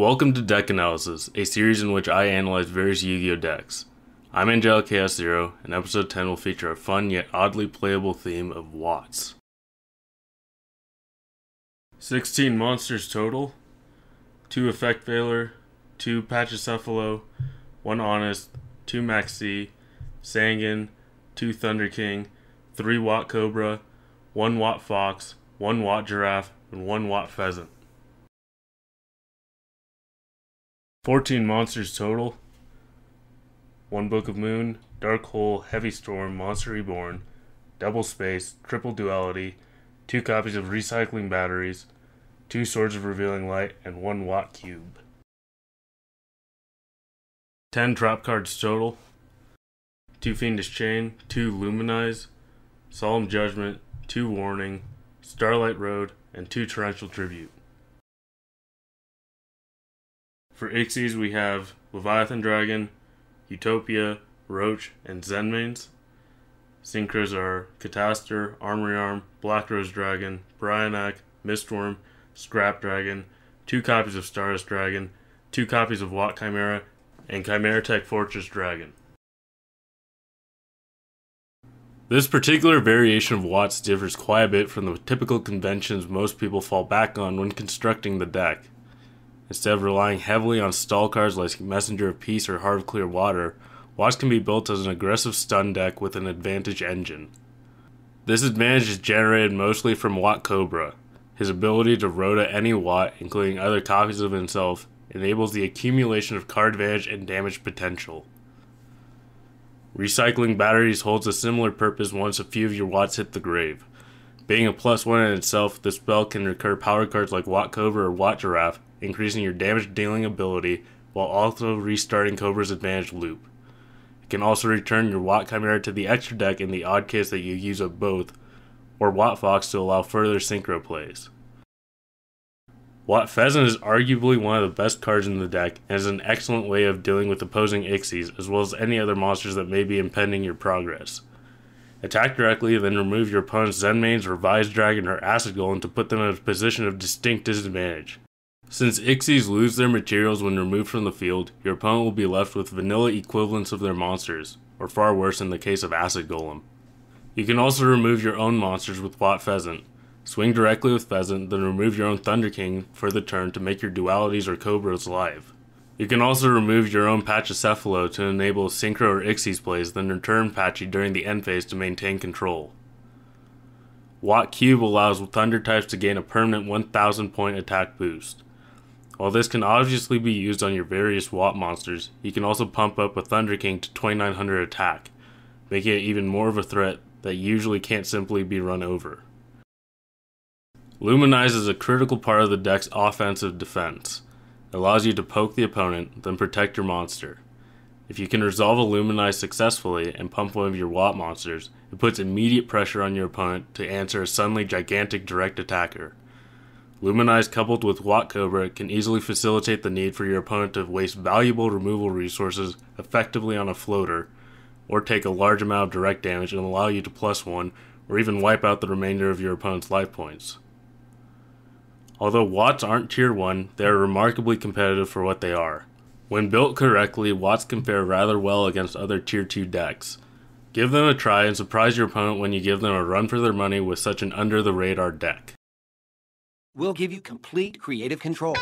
Welcome to Deck Analysis, a series in which I analyze various Yu-Gi-Oh! Decks. I'm Angelic Chaos Zero, and episode 10 will feature a fun yet oddly playable theme of Watts. 16 monsters total, 2 Effect Veiler, 2 Pachycephalo, 1 Honest, 2 Maxx, Sangan, 2 Thunder King, 3 Wattcobra, 1 Wattfox, 1 Wattgiraffe, and 1 Wattpheasant. 14 monsters total, 1 Book of Moon, Dark Hole, Heavy Storm, Monster Reborn, Double Space, Triple Duality, 2 copies of Recycling Batteries, 2 Swords of Revealing Light, and 1 Wattcube. 10 drop cards total, 2 Fiendish Chain, 2 Lumenize, Solemn Judgment, 2 Warning, Starlight Road, and 2 Torrential Tribute. For Ixies, we have Leviathan Dragon, Utopia, Roach, and Zenmaines. Synchros are Catastor, Armory Arm, Black Rose Dragon, Brionac, Mistworm, Scrap Dragon, 2 copies of Stardust Dragon, 2 copies of Watt Chimera, and Chimera Tech Fortress Dragon. This particular variation of Watts differs quite a bit from the typical conventions most people fall back on when constructing the deck. Instead of relying heavily on stall cards like Messenger of Peace or Heart of Clear Water, Watts can be built as an aggressive stun deck with an advantage engine. This advantage is generated mostly from Wattcobra. His ability to rota any Watt, including other copies of himself, enables the accumulation of card advantage and damage potential. Recycling Batteries holds a similar purpose once a few of your Watts hit the grave. Being a +1 in itself, this spell can recur power cards like Wattcobra or Wattgiraffe, increasing your damage dealing ability while also restarting Cobra's advantage loop. It can also return your Watt Chimera to the extra deck in the odd case that you use up both, or Wattfox to allow further synchro plays. Wattpheasant is arguably one of the best cards in the deck and is an excellent way of dealing with opposing Ixies as well as any other monsters that may be impeding your progress. Attack directly, then remove your opponent's Zenmaines, Revised Dragon, or Acid Golem to put them in a position of distinct disadvantage. Since Ixies lose their materials when removed from the field, your opponent will be left with vanilla equivalents of their monsters, or far worse in the case of Acid Golem. You can also remove your own monsters with Wattpheasant. Swing directly with Pheasant, then remove your own Thunder King for the turn to make your Dualities or Cobras live. You can also remove your own Pachycephalo to enable Synchro or Ixies plays, then return Patchy during the end phase to maintain control. Wattcube allows Thunder types to gain a permanent 1000 point attack boost. While this can obviously be used on your various Watt monsters, you can also pump up a Thunder King to 2900 attack, making it even more of a threat that usually can't simply be run over. Lumenize is a critical part of the deck's offensive defense. It allows you to poke the opponent, then protect your monster. If you can resolve a Lumenize successfully and pump one of your Watt monsters, it puts immediate pressure on your opponent to answer a suddenly gigantic direct attacker. Lumenize coupled with Wattcobra can easily facilitate the need for your opponent to waste valuable removal resources effectively on a floater, or take a large amount of direct damage and allow you to +1, or even wipe out the remainder of your opponent's life points. Although Watts aren't tier 1, they are remarkably competitive for what they are. When built correctly, Watts can fare rather well against other tier 2 decks. Give them a try and surprise your opponent when you give them a run for their money with such an under-the-radar deck. We'll give you complete creative control.